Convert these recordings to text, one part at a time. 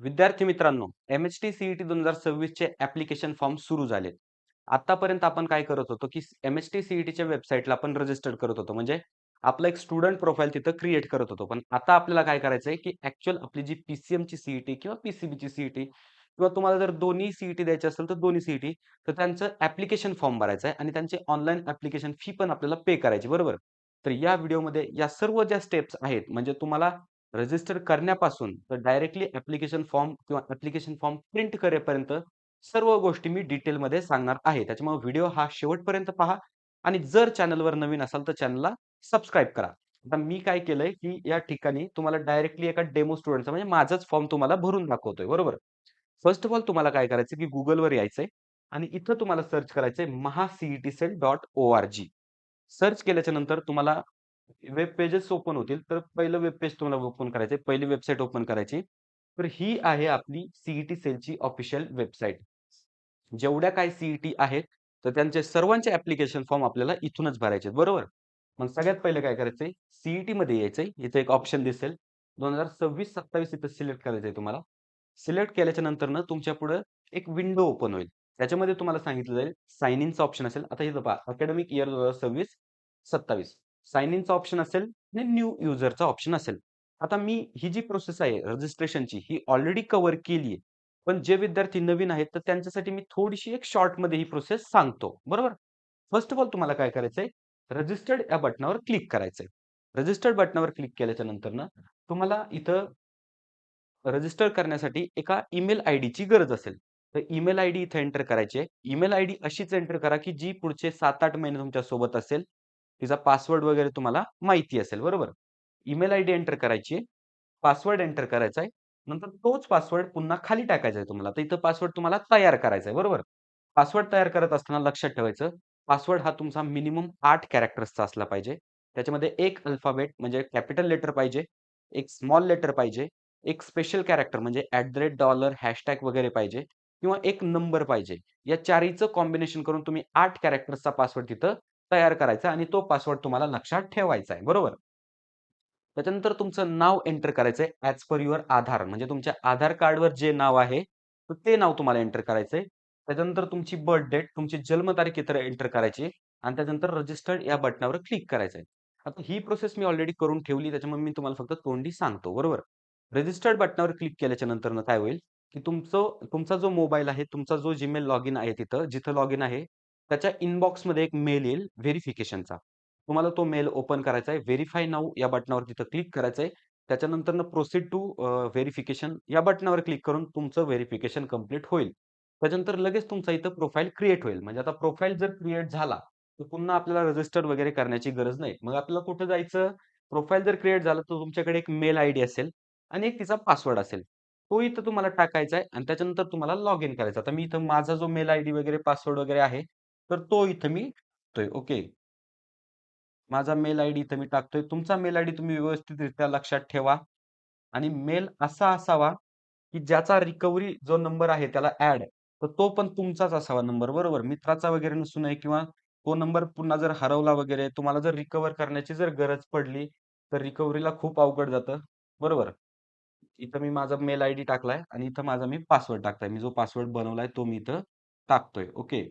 विद्यार्थी मित्रांनो, एम-एच-टी-सी-ई-टी 2026 चे ॲप्लिकेशन फॉर्म सुरू झालेत. आतापर्यंत आपण काय करत होतो, की एम-एच-टी-सी-ई-टीच्या वेबसाईटला आपण रजिस्टर करत होतो. म्हणजे आपलं एक स्टुडंट प्रोफाइल तिथं क्रिएट करत होतो. पण आता आपल्याला काय करायचंय, की ॲक्चुअल आपली जी पी-सी-एमची सी किंवा पी-सी-बीची सी किंवा तुम्हाला जर दोन्ही सी द्यायची असेल, तर दोन्ही सी तर त्यांचं ॲप्लिकेशन फॉर्म भरायचा आहे आणि त्यांची ऑनलाईन ॲप्लिकेशन फी पण आपल्याला पे करायची, बरोबर? तर या व्हिडिओमध्ये या सर्व ज्या स्टेप्स आहेत, म्हणजे तुम्हाला रजिस्टर करण्यापासून तर डायरेक्टली ॲप्लिकेशन फॉर्म किंवा ॲप्लिकेशन फॉर्म प्रिंट करेपर्यंत सर्व गोष्टी मी डिटेलमध्ये सांगणार आहे. त्याच्यामुळे व्हिडिओ हा शेवटपर्यंत पहा आणि जर चॅनलवर नवीन असाल तर चॅनलला सबस्क्राईब करा. आता मी काय केलंय, की या ठिकाणी तुम्हाला डायरेक्टली एका डेमो स्टुडंटचा म्हणजे माझाच फॉर्म तुम्हाला भरून दाखवतोय, बरोबर? फर्स्ट ऑफ ऑल तुम्हाला काय करायचं, की Googleवर यायचंय आणि इथं तुम्हाला सर्च करायचंय mahacetcell.org. सर्च केल्याच्या नंतर तुम्हाला वेब पेजेस ओपन होतील. तर पहिलं वेब पेज तुम्हाला ओपन करायचंय. पहिली वेबसाईट ओपन करायची. तर ही आहे आपली सेलची ऑफिशियल वेबसाईट. जेवढ्या काही आहेत, तर त्यांचे सर्वांचे ॲप्लिकेशन फॉर्म आपल्याला इथूनच भरायचे आहेत, बरोबर? मग सगळ्यात पहिलं काय करायचंय, मध्ये यायचंय. इथे एक ऑप्शन दिसेल. 2026-27 इथं सिलेक्ट करायचंय तुम्हाला. सिलेक्ट केल्याच्या नंतरनं तुमच्या पुढं एक विंडो ओपन होईल. त्याच्यामध्ये तुम्हाला सांगितलं जाईल साइन इनचा ऑप्शन असेल. आता इथं पहा अकॅडमिक इयर 2026-27 साइन इनचा ऑप्शन असेल आणि न्यू युजरचा ऑप्शन असेल. आता मी ही जी प्रोसेस आहे रजिस्ट्रेशनची ही ऑलरेडी कव्हर केली आहे. पण जे विद्यार्थी नवीन आहेत तर त्यांच्यासाठी मी थोडीशी एक शॉर्टमध्ये ही प्रोसेस सांगतो. बरोबर? फर्स्ट ऑफ ऑल तुम्हाला काय करायचंय, रजिस्टर्ड या बटनावर क्लिक करायचंय. रजिस्टर्ड बटनावर क्लिक केल्याच्या नंतरनं तुम्हाला इथं रजिस्टर करण्यासाठी एका ईमेल आयडीची गरज असेल. तर ईमेल आयडी इथे एंटर करायची आहे. ईमेल आयडी अशीच एंटर करा, की जी पुढचे 7-8 महिने तुमच्या सोबत असेल. तिचा पासवर्ड वगैरे तुम्हाला माहिती असेल, बरोबर? ईमेल आयडी एंटर करायची आहे. पासवर्ड एंटर करायचा आहे. नंतर तोच पासवर्ड पुन्हा खाली टाकायचा आहे तुम्हाला. तर इथं पासवर्ड तुम्हाला तयार करायचा आहे, बरोबर? पासवर्ड तयार करत असताना लक्षात ठेवायचं, पासवर्ड हा तुमचा मिनिमम 8 कॅरेक्टर्सचा असला पाहिजे. त्याच्यामध्ये एक अल्फाबेट म्हणजे कॅपिटल लेटर पाहिजे, एक स्मॉल लेटर पाहिजे, एक स्पेशल कॅरेक्टर म्हणजे $, हॅशटॅग वगैरे पाहिजे किंवा एक नंबर पाहिजे. या चारीचं कॉम्बिनेशन करून तुम्ही 8 कॅरेक्टर्सचा पासवर्ड तिथं तयार करायचा आणि तो पासवर्ड तुम्हाला लक्षात ठेवायचा आहे, बरोबर? त्याच्यानंतर तुमचं नाव एंटर करायचंय ॲज पर युअर आधार म्हणजे तुमच्या आधार कार्डवर जे नाव आहे, तर ते नाव तुम्हाला एंटर करायचंय. त्याच्यानंतर तुमची बर्थ डेट, तुमची जन्मतारीख इथं एंटर करायची आणि त्याच्यानंतर रजिस्टर्ड या बटनावर क्लिक करायचंय. आता ही प्रोसेस मी ऑलरेडी करून ठेवली त्याच्यामुळे मी तुम्हाला फक्त तोंडी सांगतो, बरोबर? रजिस्टर्ड बटनावर क्लिक केल्याच्या नंतरनं काय होईल, की तुमचा जो मोबाईल आहे, तुमचा जो Gmail लॉगिन आहे तिथं, जिथं लॉगिन आहे, त्याच्या इनबॉक्समध्ये एक मेल येईल व्हेरिफिकेशनचा. तुम्हाला तो मेल ओपन करायचा आहे. व्हेरिफाय नाऊ या बटनावर तिथं क्लिक करायचं आहे. त्याच्यानंतरनं प्रोसीड टू व्हेरिफिकेशन या बटनावर क्लिक करून तुमचं व्हेरिफिकेशन कंप्लीट होईल. त्याच्यानंतर लगेच तुमचा इथं प्रोफाइल क्रिएट होईल. म्हणजे आता प्रोफाइल जर क्रिएट झाला, तर पुन्हा आपल्याला रजिस्टर वगैरे करण्याची गरज नाही. मग आपल्याला कुठं जायचं? प्रोफाइल जर क्रिएट झालं, तर तुमच्याकडे एक मेल आयडी असेल आणि एक तिचा पासवर्ड असेल. तो इथं तुम्हाला टाकायचा आहे आणि त्याच्यानंतर तुम्हाला लॉग इन करायचं. आता मी इथं माझा जो मेल आयडी वगैरे पासवर्ड वगैरे आहे, तर तो इथं मी टाकतोय. ओके. माझा मेल आयडी इथं मी टाकतोय. तुमचा मेल आयडी तुम्ही व्यवस्थितरित्या लक्षात ठेवा आणि मेल असा असावा, की ज्याचा रिकव्हरी जो नंबर आहे त्याला ॲड, तर तो पण तुमचाच असावा नंबर बरोबर. मित्राचा वगैरे नसू नये किंवा तो नंबर पुन्हा जर हरवला वगैरे, तुम्हाला जर रिकव्हर करण्याची जर गरज पडली, तर रिकव्हरीला खूप अवघड जातं. बरोबर. इथं मी माझा मेल आयडी टाकलाय आणि इथं माझा मी पासवर्ड टाकलाय. मी जो पासवर्ड बनवलाय तो मी इथं टाकतोय. ओके.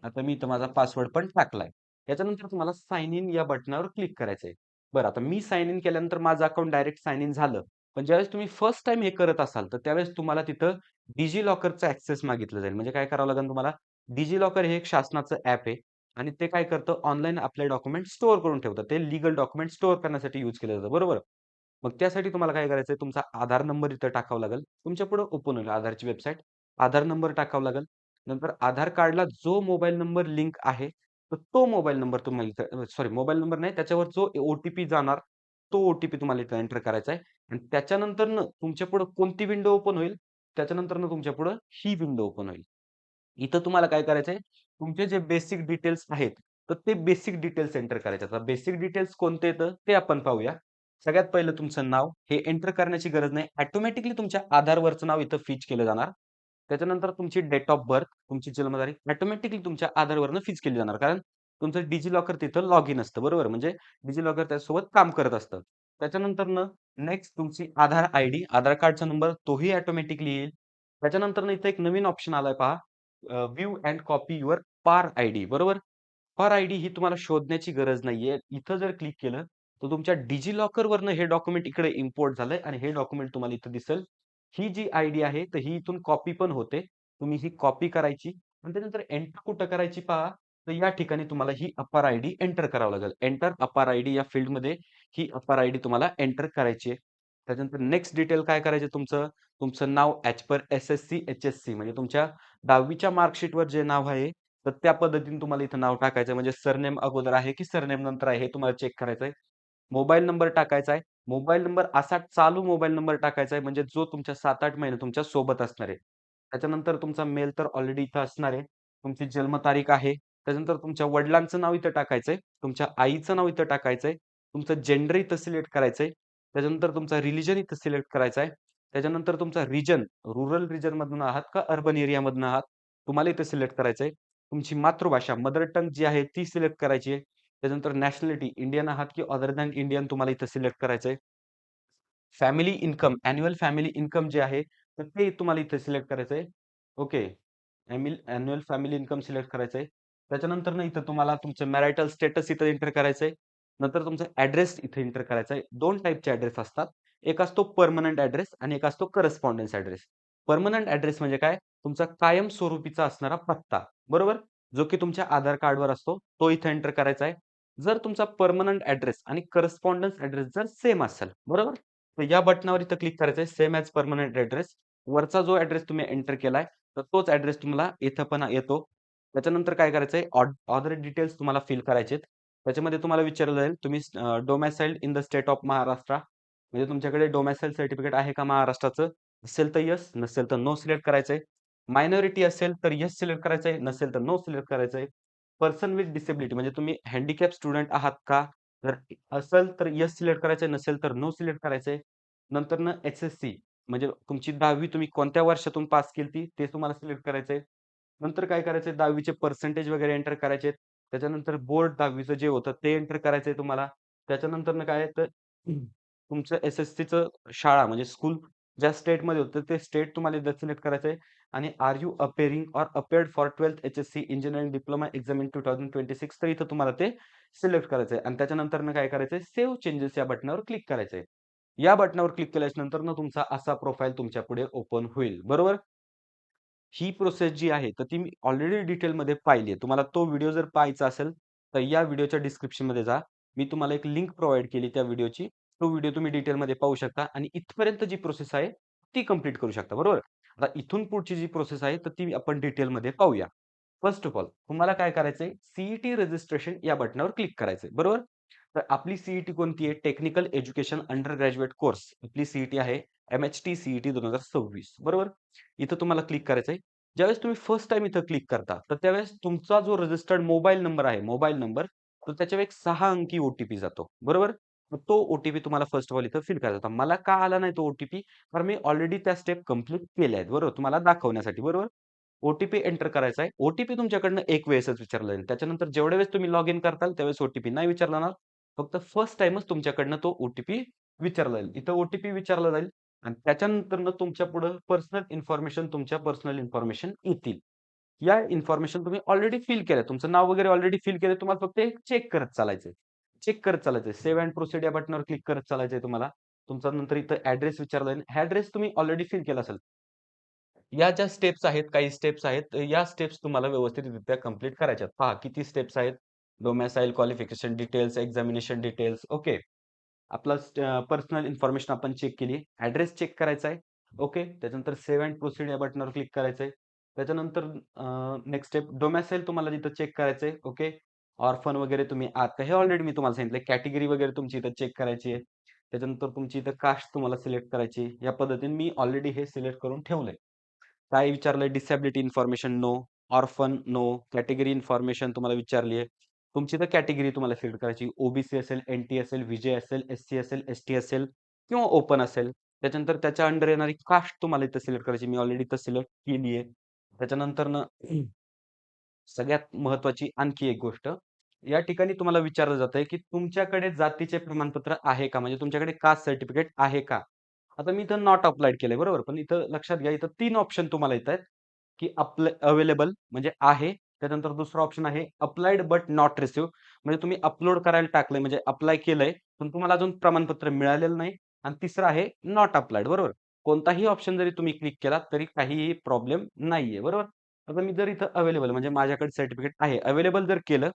आता मी इथं माझा पासवर्ड पण टाकलाय. त्याच्यानंतर तुम्हाला साइन इन या बटनावर क्लिक करायचंय. बरं आता मी साइन इन केल्यानंतर माझं अकाउंट डायरेक्ट साइन इन झालं. पण ज्यावेळेस तुम्ही फर्स्ट टाईम हे करत असाल, तर त्यावेळेस तुम्हाला तिथं डिजिलॉकरचा ॲक्सेस मागितलं जाईल. म्हणजे काय करावं लागेल तुम्हाला? डिजिलॉकर हे एक शासनाचं ॲप आहे आणि ते काय करतं ऑनलाईन आपले डॉक्युमेंट स्टोअर करून ठेवतं. ते लीगल डॉक्युमेंट स्टोअर करण्यासाठी यूज केलं जातं. बरोबर? मग त्यासाठी तुम्हाला काय करायचंय, तुमचा आधार नंबर इथं टाकावा लागेल. तुमच्या पुढे ओपन होईल आधारची वेबसाईट. आधार नंबर टाकावा लागेल. नंतर आधार कार्डला जो मोबाईल नंबर लिंक आहे, तर तो मोबाईल नंबर तुम्हाला इथं सॉरी मोबाईल नंबर नाही, त्याच्यावर जो ओ-टी-पी जाणार, तो ओ-टी-पी तुम्हाला इथं एंटर करायचा आहे आणि त्याच्यानंतरनं तुमच्या पुढे कोणती विंडो ओपन होईल, त्याच्यानंतरनं तुमच्या पुढे ही विंडो ओपन होईल. इथं तुम्हाला काय करायचंय, तुमचे जे बेसिक डिटेल्स आहेत, तर ते बेसिक डिटेल्स एंटर करायचे. आता बेसिक डिटेल्स कोणते येतं ते आपण पाहूया. सगळ्यात पहिलं तुमचं नाव हे एंटर करण्याची गरज नाही. ऑटोमॅटिकली तुमच्या आधारवरचं नाव इथं फिच केलं जाणार. त्याच्यानंतर तुमची डेट ऑफ बर्थ, तुमची जन्मतारीख ऑटोमॅटिकली तुमच्या आधारवरनं फिच केली जाणार. कारण तुमचं डिजिलॉकर तिथं लॉगिन असतं बरोबर. म्हणजे डिजिलॉकर त्याच्यासोबत काम करत असतं. त्याच्यानंतरनं नेक्स्ट तुमची आधार आयडी, आधार कार्डचा नंबर तोही ऑटोमॅटिकली येईल. त्याच्यानंतरनं इथे एक नवीन ऑप्शन आलाय पहा, व्ह्यू अँड कॉपी युअर पार आयडी, बरोबर? पार आयडी ही तुम्हाला शोधण्याची गरज नाहीये. इथं जर क्लिक केलं, तर तुमच्या डिजिलॉकरवरनं हे डॉक्युमेंट इकडे इम्पोर्ट झालंय आणि हे डॉक्युमेंट तुम्हाला इथं दिसेल. ही जी आयडी आहे, तर ही इथून कॉपी पण होते. तुम्ही ही कॉपी करायची आणि त्यानंतर एंटर कुठं करायची पहा, तर या ठिकाणी तुम्हाला ही अपार आयडी एंटर करावं लागेल. एंटर अपार आयडी या फील्डमध्ये ही अपार आयडी तुम्हाला एंटर करायची आहे. त्याच्यानंतर नेक्स्ट डिटेल काय करायचे तुमचं, तुमचं नाव ॲज पर एस-एस-सी, एच-एस-सी म्हणजे तुमच्या 10वीच्या मार्कशीटवर जे नाव आहे, तर त्या पद्धतीने तुम्हाला इथं नाव टाकायचं म्हणजे सरनेम अगोदर आहे की सरनेम नंतर आहे हे तुम्हाला चेक करायचं आहे. मोबाईल नंबर टाकायचा आहे. मोबाईल नंबर असा चालू मोबाईल नंबर टाकायचा आहे म्हणजे जो तुमच्या 7-8 महिने तुमच्या सोबत असणार आहे. त्याच्यानंतर तुमचा मेल तर ऑलरेडी इथं असणार आहे. तुमची जन्मतारीख आहे. त्याच्यानंतर तुमच्या वडिलांचं नाव इथं टाकायचंय. तुमच्या आईचं नाव इथं टाकायचंय. तुमचं जेंडर इथं सिलेक्ट करायचंय. त्याच्यानंतर तुमचा रिलिजन इथं सिलेक्ट करायचा आहे. त्याच्यानंतर तुमचा रिजन, रुरल रिजनमधून आहात का अर्बन एरियामधून आहात, तुम्हाला इथं सिलेक्ट करायचंय. तुमची मातृभाषा मदर टंग जी आहे ती सिलेक्ट करायची आहे. त्याच्यानंतर नॅशनॅलिटी इंडियन आहात की अदर दॅन इंडियन तुम्हाला इथं सिलेक्ट करायचंय. Family income, annual family income जे आहे, तर ते तुम्हाला इथे सिलेक्ट करायचंय. Okay. Annual family income select करायचंय. त्याच्यानंतर ना इथं तुम्हाला तुमचं मॅरिटल स्टेटस इथं एंटर करायचंय. नंतर तुमचा ॲड्रेस इथे एंटर करायचा आहे. 2 टाइपचे ॲड्रेस असतात. एक असतो पर्मनंट ॲड्रेस आणि एक असतो करस्पॉन्डन्स ॲड्रेस. पर्मनंट ॲड्रेस म्हणजे काय? तुमचा कायमस्वरूपीचा असणारा पत्ता, बरोबर? जो की तुमच्या आधार कार्डवर असतो, तो इथे एंटर करायचा आहे. जर तुमचा पर्मनंट ॲड्रेस आणि करस्पॉन्डन्स ॲड्रेस जर सेम असेल, बरोबर? तर या बटनावर इथं क्लिक करायचं आहे, सेम ॲज परमनंट ॲड्रेस. वरचा जो ॲड्रेस तुम्ही एंटर केलाय, तर तोच ॲड्रेस तुम्हाला इथं पण येतो. त्याच्यानंतर काय करायचंय, ऑदर डिटेल्स तुम्हाला फिल करायचे आहेत. त्याच्यामध्ये तुम्हाला विचारलं जाईल, तुम्ही domiciled in the state of Maharashtra म्हणजे तुमच्याकडे डोमिसाइल सर्टिफिकेट आहे का महाराष्ट्राचं? असेल तर येस, नसेल तर नो सिलेक्ट करायचंय. मायनॉरिटी असेल तर येस सिलेक्ट करायचंय, नसेल तर नो सिलेक्ट करायचंय. पर्सन विथ डिसेबिलिटी म्हणजे तुम्ही हँडिकॅप स्टुडंट आहात का? जर असेल तर येस सिलेक्ट करायचंय, नसेल तर नो सिलेक्ट करायचंय. नंतरनं एस-एस-सी म्हणजे तुमची 10वी तुम्ही कोणत्या वर्षातून पास केलती ते तुम्हाला सिलेक्ट करायचंय. नंतर काय करायचंय 10वी चे पर्सेंटेज वगैरे एंटर करायचे आहेत. त्याच्यानंतर बोर्ड 10वी जे होतं ते एंटर करायचंय तुम्हाला. त्याच्यानंतरनं काय आहे तर तुमचं एस-एस-सीचं शाळा म्हणजे स्कूल ज्या स्टेटमध्ये होतं ते स्टेट तुम्हाला इथं सिलेक्ट करायचंय आणि are you appearing or appeared for 12th HSC engineering diploma exam in 2026 तर इथं तुम्हाला ते सिलेक्ट करायचंय आणि त्याच्यानंतरनं काय करायचंय सेव्ह चेंजेस या बटनावर क्लिक करायचंय. या बटनावर क्लिक केल्यानंतर ना तुमचा असा प्रोफाईल तुमच्या पुढे ओपन होईल. बरोबर? ही प्रोसेस जी आहे, तर ती मी ऑलरेडी डिटेलमध्ये पाहिली आहे. तुम्हाला तो व्हिडिओ जर पाहायचा असेल, तर या व्हिडिओच्या डिस्क्रिप्शनमध्ये जा. मी तुम्हाला एक लिंक प्रोव्हाईड केली त्या व्हिडिओची. तो व्हिडिओ तुम्ही डिटेलमध्ये पाहू शकता आणि इथपर्यंत जी प्रोसेस आहे, ती कंप्लीट करू शकता. बरोबर? आता इथून पुढची जी प्रोसेस आहे, तर ती आपण डिटेलमध्ये पाहूया. फर्स्ट ऑफ ऑल तुम्हाला काय करायचंय, सी रजिस्ट्रेशन या बटनावर क्लिक करायचंय. बरोबर? तर आपली सी कोणती आहे? Technical education under graduate course. आपली सी आहे एम-एच-टी सी-ई-टी 2026. बरोबर? इथं तुम्हाला क्लिक करायचंय. ज्यावेळेस तुम्ही फर्स्ट टाईम इथं क्लिक करता, तर त्यावेळेस तुमचा जो रजिस्टर्ड मोबाईल नंबर आहे, मोबाईल नंबर, तर त्याच्यावर एक 6 अंकी ओ-टी-पी जातो. बरोबर? मग तो ओ-टी-पी तुम्हाला फर्स्ट ऑफ ऑल इथं फिल करायचा होता. मला का आला नाही तो ओ-टी-पी? कारण मी ऑलरेडी त्या स्टेप कंप्लीट केल्या आहेत. बरोबर? तुम्हाला दाखवण्यासाठी. बरोबर? ओ-टी-पी एंटर करायचा आहे. ओ-टी-पी तुमच्याकडनं एक वेळेसच विचारला जाईल. त्याच्यानंतर जेवढ्या वेळेस तुम्ही लॉग इन करताल, त्यावेळेस ओ-टी-पी नाही विचारला जाणार. फक्त फर्स्ट टाईमच तुमच्याकडनं तो ओ-टी-पी विचारला जाईल. इथं ओ-टी-पी विचारला जाईल आणि त्याच्यानंतरनं तुमच्या पुढं पर्सनल इन्फॉर्मेशन, तुमच्या पर्सनल इन्फॉर्मेशन येतील. या इन्फॉर्मेशन तुम्ही ऑलरेडी फिल केल्या. तुमचं नाव वगैरे ऑलरेडी फिल केलंय. तुम्हाला फक्त एक चेक करत चालायचंय. चेक करत चालायचंय. सेव्ह अँड प्रोसीड या बटनावर क्लिक करत चालायचंय तुम्हाला. तुमचा नंतर इथं ॲड्रेस विचारला जाईल. ॲड्रेस तुम्ही ऑलरेडी फिल केला असेल. या ज्या स्टेप्स आहेत, काही स्टेप्स आहेत, या स्टेप्स तुम्हाला व्यवस्थितरित्या कंप्लीट करायच्या आहेत. पहा किती स्टेप्स आहेत. Domicile, qualification details, examination details, okay. आपलं पर्सनल इन्फॉर्मेशन आपण चेक केली. ॲड्रेस चेक करायचा आहे. ओके. त्याच्यानंतर सेव्ह अँड प्रोसीड या बटनावर क्लिक करायचं आहे. त्याच्यानंतर नेक्स्ट स्टेप डोमिसाइल तुम्हाला तिथं चेक करायचं आहे. ओके. ऑर्फन वगैरे तुम्ही आहात का? हे ऑलरेडी मी तुम्हाला सांगितलं. कॅटेगरी वगैरे तुमची इथं चेक करायची आहे. त्याच्यानंतर तुमची इथं कास्ट तुम्हाला सिलेक्ट करायची आहे. या पद्धतीने मी ऑलरेडी हे सिलेक्ट करून ठेवलंय. काय विचारलंय? Disability information no, orphan no, category information तुम्हाला विचारली आहे. तुमची तर कॅटेगरी तुम्हाला सिलेक्ट करायची. ओ-बी-सी असेल, एन-टी असेल, व्ही-जे असेल, एस-सी असेल, एस-टी असेल किंवा ओपन असेल. त्याच्यानंतर त्याच्या अंडर येणारी कास्ट तुम्हाला इथं सिलेक्ट करायची. मी ऑलरेडी इथं सिलेक्ट केली आहे. त्याच्यानंतरनं सगळ्यात महत्त्वाची आणखी एक गोष्ट, या ठिकाणी तुम्हाला विचारलं जातंय, की तुमच्याकडे जातीचे प्रमाणपत्र आहे का? म्हणजे तुमच्याकडे कास्ट सर्टिफिकेट आहे का? आता मी इथं नॉट अप्लाइड केलंय बरोबर. पण इथं लक्षात घ्या, इथं 3 ऑप्शन तुम्हाला येतायत, की अवेलेबल म्हणजे आहे. त्यानंतर दुसरा ऑप्शन आहे अप्लाइड बट नॉट रिसीव्ह म्हणजे तुम्ही अपलोड करायला टाकलंय म्हणजे अप्लाय केलंय, पण तुम्हाला अजून प्रमाणपत्र मिळालेलं नाही. आणि तिसरं आहे नॉट अप्लाइड बरोबर. कोणताही ऑप्शन जरी तुम्ही क्लिक केला तरी काहीही प्रॉब्लेम नाहीये बरोबर. आता मी जर इथं अवेलेबल म्हणजे माझ्याकडे सर्टिफिकेट आहे, अवेलेबल जर केलं,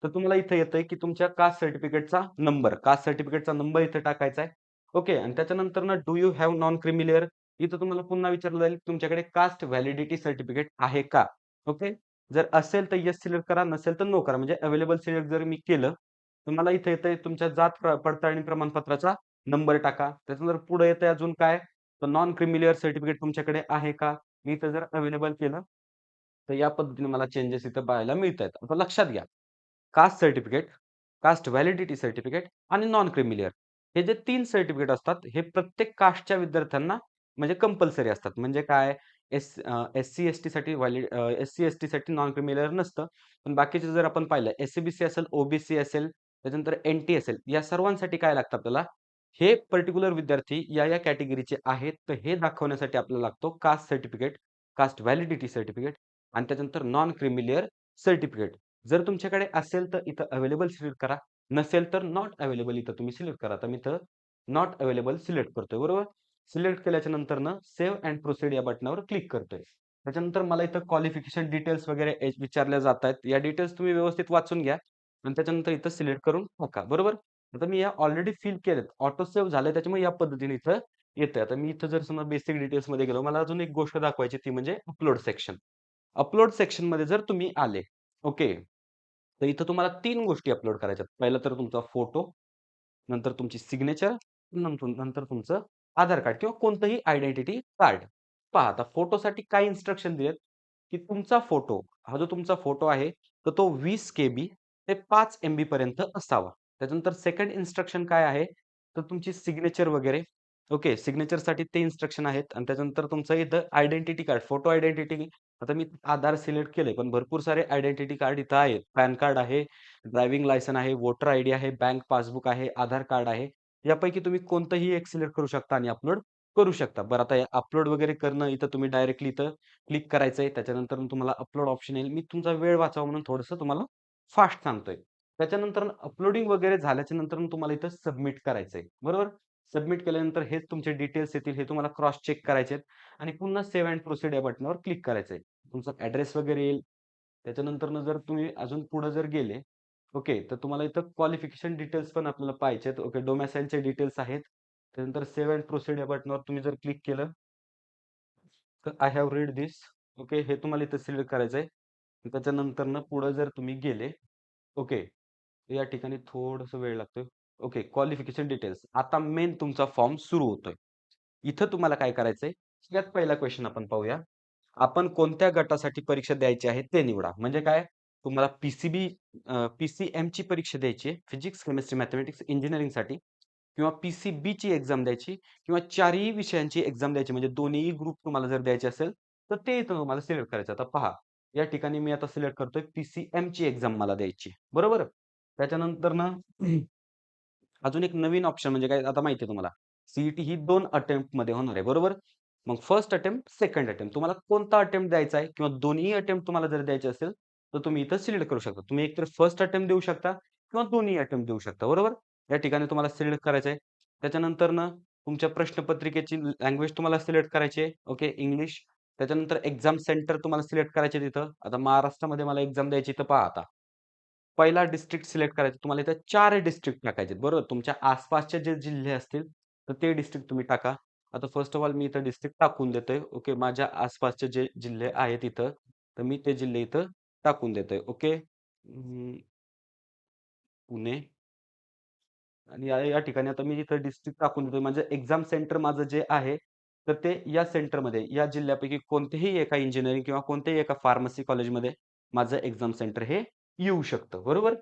तर तुम्हाला इथं येतंय, की तुमच्या कास्ट सर्टिफिकेटचा नंबर इथे टाकायचा आहे. ओके आणि त्याच्यानंतर do you have non creamy layer इथं तुम्हाला पुन्हा विचारलं जाईल, तुमच्याकडे कास्ट व्हॅलिडिटी सर्टिफिकेट आहे का? ओके. जर असेल तर येस सिलेक्ट करा, नसेल तर नो करा. म्हणजे अवेलेबल सिलेक्ट जर मी केलं, तर मला इथे येतंय तुमच्या जात पडताळणी प्रमाणपत्राचा नंबर टाका. त्याच्यानंतर पुढे येतंय अजून काय? तर नॉन क्रिमी लेयर सर्टिफिकेट तुमच्याकडे आहे का? मी इथं जर अवेलेबल केलं, तर या पद्धतीने मला चेंजेस इथं पाहायला मिळतायत. आता लक्षात घ्या, caste certificate, caste validity certificate आणि नॉन क्रिमी लेयर हे जे 3 सर्टिफिकेट असतात, हे प्रत्येक कास्टच्या विद्यार्थ्यांना म्हणजे कंपल्सरी असतात. म्हणजे काय एस-सी, एस-टीसाठी एस-सी, एस-टीसाठी नॉन क्रिमी लेयर नसतं. पण बाकीचे जर आपण पाहिलं एस-सी-बी-सी असेल, ओ-बी-सी असेल, त्याच्यानंतर एन-टी असेल, या सर्वांसाठी काय लागतं आपल्याला? हे पर्टिक्युलर विद्यार्थी या कॅटेगरीचे आहेत, तर हे दाखवण्यासाठी आपल्याला लागतो caste certificate, caste validity certificate आणि त्याच्यानंतर नॉन क्रिमी लेयर सर्टिफिकेट. जर तुमच्याकडे असेल तर इथं अवेलेबल सिलेक्ट करा. नसेल तर नॉट अवेलेबल इथं तुम्ही सिलेक्ट करा. तर मी इथं नॉट अवेलेबल सिलेक्ट करतोय बरोबर. सिलेक्ट केल्याच्या नंतरनं सेव्ह अँड प्रोसीड या बटनावर क्लिक करतोय. त्याच्यानंतर मला इथं क्वालिफिकेशन डिटेल्स वगैरे विचारल्या जातायत. या डिटेल्स तुम्ही व्यवस्थित वाचून घ्या आणि त्याच्यानंतर इथं सिलेक्ट करून टाका. बरोबर. आता मी या ऑलरेडी फिल केलेत. ऑटो सेव्ह झालंय त्याच्यामुळे या पद्धतीने इथं येतंय. आता मी इथं जर समजा बेसिक डिटेल्समध्ये गेलो, मला अजून एक गोष्ट दाखवायची ती म्हणजे अपलोड सेक्शन. अपलोड सेक्शनमध्ये जर तुम्ही आले, ओके. तर इथं तुम्हाला 3 गोष्टी अपलोड करायच्यात. पहिलं तर तुमचा फोटो, नंतर तुमची सिग्नेचर, नंतर तुमचं आधार कार्ड किंवा कोणतंही आयडेंटिटी कार्ड. पहा आता फोटोसाठी काय इन्स्ट्रक्शन दिलेत, की तुमचा फोटो, हा जो तुमचा फोटो आहे, तर तो 20 केबी ते 5 एमबी पर्यंत असावा. त्याच्यानंतर सेकंड इन्स्ट्रक्शन काय आहे, तर तुमची सिग्नेचर वगैरे, ओके. सिग्नेचरसाठी ते इन्स्ट्रक्शन आहेत आणि त्याच्यानंतर तुमचं इथं आयडेंटिटी कार्ड, फोटो आयडेंटिटी आता मी आधार सिलेक्ट केलंय, पण भरपूर सारे आयडेंटिटी कार्ड इथं आहेत. पॅन कार्ड आहे, ड्रायव्हिंग लायसन आहे, वोटर आयडी आहे, बँक पासबुक आहे, आधार कार्ड आहे. यापैकी तुम्ही कोणतंही एक सिलेक्ट करू शकता आणि अपलोड करू शकता. बरं आता अपलोड वगैरे करणं इथं तुम्ही डायरेक्टली इथं क्लिक करायचंय. त्याच्यानंतर तुम्हाला अपलोड ऑप्शन येईल. मी तुमचा वेळ वाचावा म्हणून थोडंसं तुम्हाला फास्ट सांगतोय. त्याच्यानंतर अपलोडिंग वगैरे झाल्याच्या नंतर तुम्हाला इथं सबमिट करायचंय. बरोबर? सबमिट केल्यानंतर हेच तुमचे डिटेल्स येतील. हे तुम्हाला क्रॉस चेक करायचे आहेत आणि पुन्हा सेव्ह अँड प्रोसीड या बटनावर क्लिक करायचंय. तुमचा ॲड्रेस वगैरे येईल. त्याच्यानंतरनं जर तुम्ही अजून पुढे जर गेले, ओके, तर तुम्हाला इथं क्वालिफिकेशन डिटेल्स पण आपल्याला पाहिजेत. ओके, डोमेसाइलचे डिटेल्स आहेत. त्यानंतर सेव्ह अँड प्रोसीड या बटनावर तुम्ही जर क्लिक केलं, तर I have read this. Okay, हे तुम्हाला इथं सिलेक्ट करायचंय. त्याच्यानंतरनं पुढे जर तुम्ही गेले, ओके, या ठिकाणी थोडंसं वेळ लागतोय. Okay, qualification details. आता मेन तुमचा फॉर्म सुरू होतोय. इथं तुम्हाला काय करायचंय? सगळ्यात पहिला क्वेशन आपण पाहूया. आपण कोणत्या गटासाठी परीक्षा द्यायची आहे ते निवडा. म्हणजे काय? तुम्हाला पीसीएमची परीक्षा द्यायची आहे. फिजिक्स, केमिस्ट्री, मॅथेमॅटिक्स, इंजिनिअरिंगसाठी किंवा पीसीबीची एक्झाम द्यायची किंवा चारही विषयांची एक्झाम द्यायची म्हणजे दोन्हीही ग्रुप तुम्हाला जर द्यायचे असेल, तर ते इथं तुम्हाला सिलेक्ट करायचं. आता पहा, या ठिकाणी मी आता सिलेक्ट करतोय पीसीएमची एक्झाम मला द्यायची आहे. बरोबर? त्याच्यानंतरनं अजून एक नवीन ऑप्शन म्हणजे काय आता माहिती आहे तुम्हाला, सीईटी ही 2 अटेम्प्टमध्ये होणार आहे, बरोबर? मग फर्स्ट अटेम्प्ट, सेकंड अटेम्प्ट तुम्हाला कोणता अटेम्प्ट द्यायचा आहे किंवा दोन्ही अटेम्प्ट तुम्हाला जर द्यायचे असेल, तर तुम्ही इथं सिलेक्ट करू शकता. तुम्ही एकतर फर्स्ट अटेम्प्ट देऊ शकता किंवा दोन्ही अटेम्प्ट देऊ शकता, बरोबर? या ठिकाणी तुम्हाला सिलेक्ट करायचं आहे. त्याच्यानंतरनं तुमच्या प्रश्नपत्रिकेची लँग्वेज तुम्हाला सिलेक्ट करायची आहे. Okay, English. त्याच्यानंतर एक्झाम सेंटर तुम्हाला सिलेक्ट करायचे तिथं. आता महाराष्ट्रामध्ये मला एक्झाम द्यायची तर पहा आता. पहिला डिस्ट्रिक्ट सिलेक्ट करायचं. तुम्हाला इथे 4 डिस्ट्रिक्ट टाकायचे आहेत, बरोबर. तुमच्या आसपासचे जे जिल्हे असतील, तर ते डिस्ट्रिक्ट तुम्ही टाका. आता फर्स्ट ऑफ ऑल मी इथं डिस्ट्रिक्ट टाकून देतोय. ओके. माझ्या आसपासचे जे जिल्हे आहेत इथं, तर मी ते जिल्हे इथं टाकून देतोय. ओके. पुणे आणि या या ठिकाणी आता मी इथं डिस्ट्रिक्ट टाकून देतोय. म्हणजे एक्झाम सेंटर माझं जे आहे, तर ते या सेंटरमध्ये, या जिल्ह्यापैकी कोणत्याही एका इंजिनिअरिंग किंवा कोणत्याही एका फार्मसी कॉलेजमध्ये माझं एक्झाम सेंटर हे येऊ शकतं. बरोबर?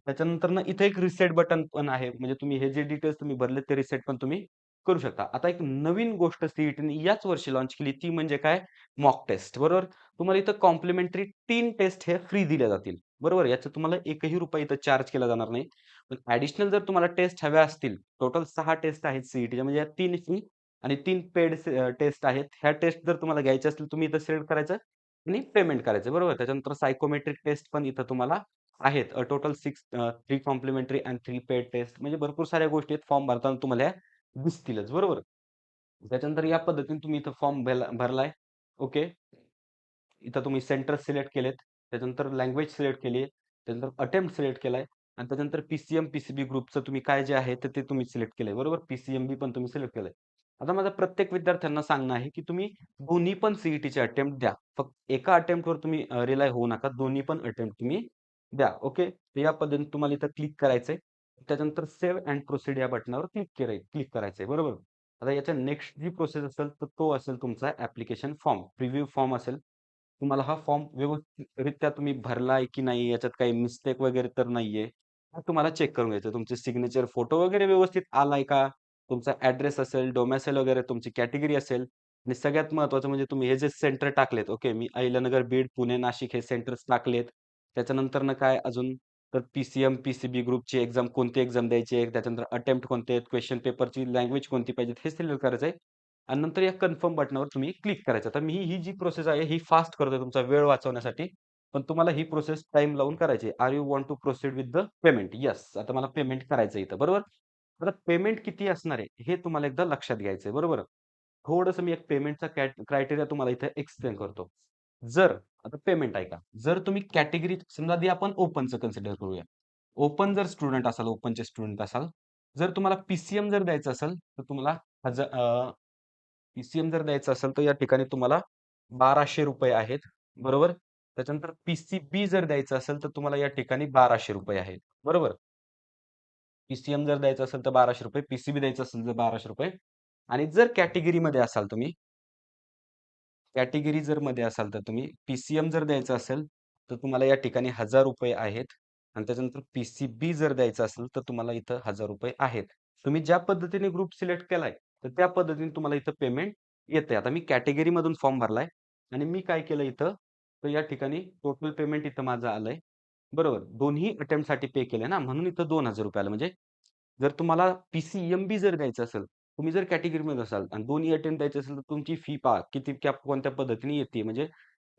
त्याच्यानंतरनं इथे एक रिसेट बटन पण आहे. म्हणजे तुम्ही हे जे डिटेल्स तुम्ही भरले ते रिसेट पण तुम्ही करू शकता. आता एक नवीन गोष्ट सीईटीने याच वर्षी लॉन्च केली ती म्हणजे काय? Mock test. बरोबर? तुम्हाला इथं कॉम्प्लिमेंटरी 3 टेस्ट हे फ्री दिल्या जातील. बरोबर. याचा तुम्हाला एकही रुपया इथं चार्ज केला जाणार नाही. पण ॲडिशनल जर तुम्हाला टेस्ट हव्या असतील, टोटल 6 टेस्ट आहेत सीईटीच्या म्हणजे या 3 फ्री आणि 3 पेड टेस्ट आहेत. ह्या टेस्ट जर तुम्हाला घ्यायच्या असतील, तुम्ही इथं सिलेक्ट करायचं आणि पेमेंट करायचं. बरोबर. त्याच्यानंतर सायकोमेट्रिक टेस्ट पण इथं तुम्हाला आहेत. Total 3 complimentary and 3 paid test म्हणजे भरपूर साऱ्या गोष्टी आहेत. फॉर्म भरताना तुम्हाला ह्या दिसतीलच. बरोबर. त्याच्यानंतर या पद्धतीने तुम्ही इथं फॉर्म भरलाय. ओके. इथं तुम्ही सेंटर सिलेक्ट केलेत. त्याच्यानंतर लँग्वेज सिलेक्ट केली आहे. त्याच्यानंतर अटेम्प्ट सिलेक्ट केलाय आणि त्याच्यानंतर पी-सी-एम, पी-सी-बी ग्रुपचं तुम्ही काय जे आहे तर ते तुम्ही सिलेक्ट केलंय. बरोबर. पी-सी-एम-बी पण तुम्ही सिलेक्ट केलंय. आता माझं प्रत्येक विद्यार्थ्यांना सांगणं आहे, की तुम्ही दोन्ही पण सीईटीचे अटेम्प्ट द्या. फक्त एका अटेम्प्टवर तुम्ही रिलाय होऊ नका. दोन्ही पण अटेम्प्ट तुम्ही द्या. ओके. तर या पद्धतीने तुम्हाला इथं क्लिक करायचंय. त्याच्यानंतर सेव्ह अँड प्रोसीड या बटनावर क्लिक करायचंय. बरोबर. आता याच्या नेक्स्ट जी प्रोसेस असेल, तर तो असेल तुमचा ॲप्लिकेशन फॉर्म. प्रिव्ह्यू फॉर्म असेल. तुम्हाला हा फॉर्म व्यवस्थितरित्या तुम्ही भरलाय की नाही, याच्यात काही मिस्टेक वगैरे तर नाहीये. हे तुम्हाला चेक करून घ्यायचं. तुमचे सिग्नेचर फोटो वगैरे व्यवस्थित आलाय का? तुमचा ॲड्रेस असेल, डोमेसाईल वगैरे तुमची कॅटेगरी असेल आणि सगळ्यात महत्त्वाचं म्हणजे तुम्ही हे जे सेंटर टाकलेत, ओके, मी अहिल्यानगर, बीड, पुणे, नाशिक हे सेंटर्स टाकलेत. त्याच्यानंतरनं काय अजून तर पी-सी-एम, पी-सी-बी ग्रुपची एक्झाम कोणती एक्झाम द्यायची आहे, त्याच्यानंतर अटेम्प्ट कोणते आहेत, क्वेशन पेपरची लँग्वेज कोणती पाहिजे हे सिलेक्ट करायचं आहे आणि नंतर या कन्फर्म बटनावर तुम्ही क्लिक करायचं. तर मी ही जी प्रोसेस आहे ही फास्ट करतोय तुमचा वेळ वाचवण्यासाठी. पण तुम्हाला ही प्रोसेस टाईम लावून करायची आहे. Are you want to proceed with the payment? Yes. आता मला पेमेंट करायचं इथं, बरोबर? आता पेमेंट किती असणार आहे हे तुम्हाला एकदा लक्षात घ्यायचं आहे, बरोबर? थोडंसं मी एक पेमेंटचा क्रायटेरिया तुम्हाला इथे एक्सप्लेन करतो. जर आता पेमेंट ऐका. जर तुम्ही कॅटेगरी समजा आधी आपण ओपनचं कन्सिडर करूया. ओपन जर स्टुडंट असाल, ओपनचे स्टुडंट असाल, जर तुम्हाला पी जर द्यायचं असेल, तर तुम्हाला पी जर द्यायचं असेल, तर या ठिकाणी तुम्हाला ₹1200 आहेत. बरोबर? त्याच्यानंतर पी जर द्यायचं असेल, तर तुम्हाला या ठिकाणी ₹1200 आहेत. बरोबर? पी जर द्यायचं असेल, तर ₹1200 पी द्यायचं असेल, तर ₹1200 आणि जर कॅटेगरीमध्ये असाल तुम्ही कॅटेगरी जर मध्ये असाल तर तुम्ही पी जर द्यायचं असेल, तर तुम्हाला या ठिकाणी ₹1000 आहेत आणि त्याच्यानंतर पी जर द्यायचं असेल, तर तुम्हाला इथं ₹1000 आहेत. तुम्ही ज्या पद्धतीने ग्रुप सिलेक्ट केलाय, तर त्या पद्धतीने तुम्हाला इथं पेमेंट येतंय. आता मी कॅटेगरीमधून फॉर्म भरलाय आणि मी काय केलं इथं, तर या ठिकाणी टोटल पेमेंट इथं माझं आलंय. बरोबर. दोन्ही अटेम्प्टसाठी पे केलंय ना, म्हणून इथं ₹2000 आलं. म्हणजे जर तुम्हाला पी जर द्यायचं असेल, तुम्ही जर कॅटेगरीमध्ये असाल आणि दोन्ही अटेम्प्ट द्यायचे असेल, तर तुमची फी पहा किती कोणत्या पद्धतीने येते. म्हणजे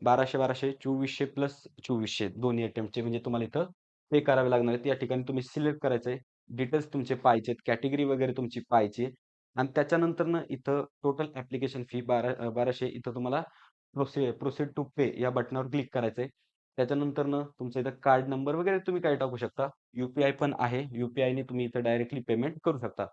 1200-1200, 2400 प्लस 2400 दोन्ही अटेम्प्टचे म्हणजे तुम्हाला इथं पे करावे लागणार आहेत. या ठिकाणी तुम्ही सिलेक्ट करायचंय. डिटेल्स तुमचे पाहायचेत, कॅटेगरी वगैरे तुमची पाहायची आहे आणि त्याच्यानंतरनं इथं टोटल ॲप्लिकेशन फी 1200 इथं तुम्हाला प्रोसीड टू पे या बटनावर क्लिक करायचंय. त्याच्यानंतरनं तुमचा इथं कार्ड नंबर वगैरे तुम्ही काही टाकू शकता. यू-पी-आय पण आहे. यू-पी-आयने तुम्ही इथं डायरेक्टली पेमेंट करू शकता.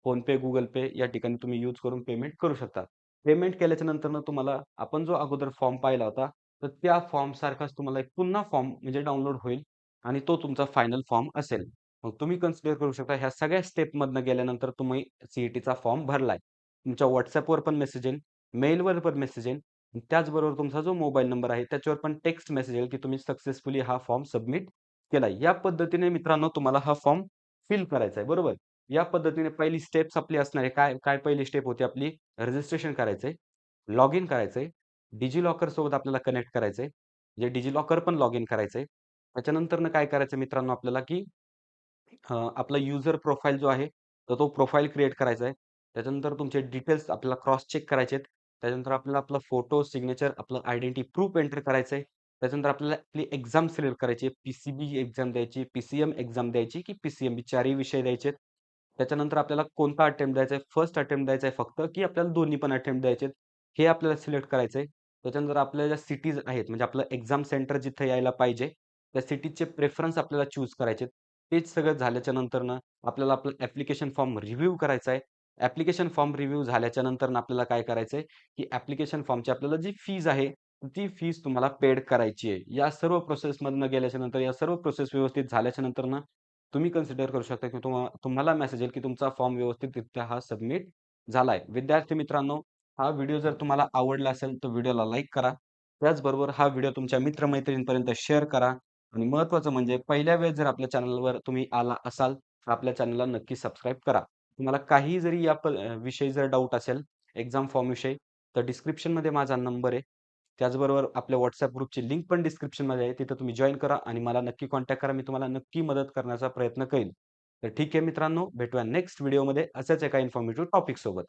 फोनपे, Google Pay या ठिकाणी तुम्ही यूज करून पेमेंट करू शकता. पेमेंट केल्याच्या नंतरनं तुम्हाला आपण जो अगोदर फॉर्म पाहिला होता, तर त्या फॉर्मसारखाच तुम्हाला एक पुन्हा फॉर्म म्हणजे डाउनलोड होईल आणि तो तुमचा फायनल फॉर्म असेल. मग तुम्ही कन्सिडर करू शकता ह्या सगळ्या स्टेपमधनं गेल्यानंतर तुम्ही सी फॉर्म भरलाय. तुमच्या WhatsAppवर पण मेसेज येईल, मेलवर पण मेसेज येईल. त्याचबरोबर तुमचा जो मोबाईल नंबर आहे त्याच्यावर पण टेक्स्ट मेसेज येईल, की तुम्ही सक्सेसफुली हा फॉर्म सबमिट केलाय. या पद्धतीने मित्रांनो तुम्हाला हा फॉर्म फिल करायचा आहे. बरोबर? या पद्धतीने पहिली स्टेप्स आपली असणार आहे. काय काय पहिली स्टेप होती आपली? रजिस्ट्रेशन करायचंय, लॉग इन करायचंय, डिजिलॉकर सोबत आपल्याला कनेक्ट करायचंय. म्हणजे डिजिलॉकर पण लॉग इन करायचंय. त्याच्यानंतरनं काय करायचं मित्रांनो आपल्याला, की आपला युजर प्रोफाइल जो आहे, तर तो प्रोफाइल क्रिएट करायचा आहे. त्याच्यानंतर तुमचे डिटेल्स आपल्याला क्रॉस चेक करायचे आहेत. त्याच्यानंतर आपल्याला आपला फोटो, सिग्नेचर, आपलं आयडेंटिटी प्रूफ एंटर करायचं आहे. त्याच्यानंतर आपल्याला आपली एक्झाम सिलेक्ट करायची आहे. पी एक्झाम द्यायची, पी एक्झाम द्यायची, की पी चारही विषय द्यायचे आहेत. त्याच्यानंतर आपल्याला कोणता अटेम्प्ट द्यायचा आहे, फर्स्ट अटेम्प्ट द्यायचा आहे फक्त, की आपल्याला दोन्ही पण अटेम्प्ट द्यायचे आहेत, हे आपल्याला सिलेक्ट करायचं आहे. त्याच्यानंतर आपल्या ज्या सिटीज आहेत, म्हणजे आपलं एक्झाम सेंटर जिथे यायला पाहिजे, त्या सिटीजचे प्रेफरन्स आपल्याला चूज करायचे आहेत. तेच सगळं झाल्याच्या नंतरनं आपल्याला आपलं ॲप्लिकेशन फॉर्म रिव्ह्यू करायचा आहे. ॲप्लिकेशन फॉर्म रिव्ह्यू झाल्याच्या नंतरनं आपल्याला काय करायचंय, की ॲप्लिकेशन फॉर्मची आपल्याला जी फीज आहे, ती फीज तुम्हाला पेड करायची आहे. या सर्व प्रोसेसमधनं गेल्याच्या नंतर, या सर्व प्रोसेस व्यवस्थित झाल्याच्या नंतरनं तुम्ही कन्सिडर करू शकता, की तुम्हाला मेसेज येईल, की तुमचा फॉर्म व्यवस्थितरित्या हा सबमिट झालाय. विद्यार्थी मित्रांनो, हा व्हिडिओ जर तुम्हाला आवडला असेल, तर व्हिडिओला लाईक करा. त्याचबरोबर हा व्हिडिओ तुमच्या मित्र शेअर करा आणि महत्त्वाचं म्हणजे पहिल्या वेळेस जर आपल्या चॅनलवर तुम्ही आला असाल, तर आपल्या चॅनलला नक्की सबस्क्राईब करा. तुम्हाला काहीही जरी या विषयी जर डाऊट असेल, एक्झाम फॉर्म विषयी, तर डिस्क्रिप्शनमध्ये माझा नंबर आहे. त्याचबरोबर आपल्या WhatsApp ग्रुपची लिंक पण डिस्क्रिप्शनमध्ये आहे. तिथं तुम्ही जॉइन करा आणि मला नक्की कॉन्टॅक्ट करा. मी तुम्हाला नक्की मदत करण्याचा प्रयत्न करीन. तर ठीक आहे मित्रांनो, भेटूया नेक्स्ट व्हिडिओमध्ये अशाच एका इन्फॉर्मेटिव्ह टॉपिक सोबत.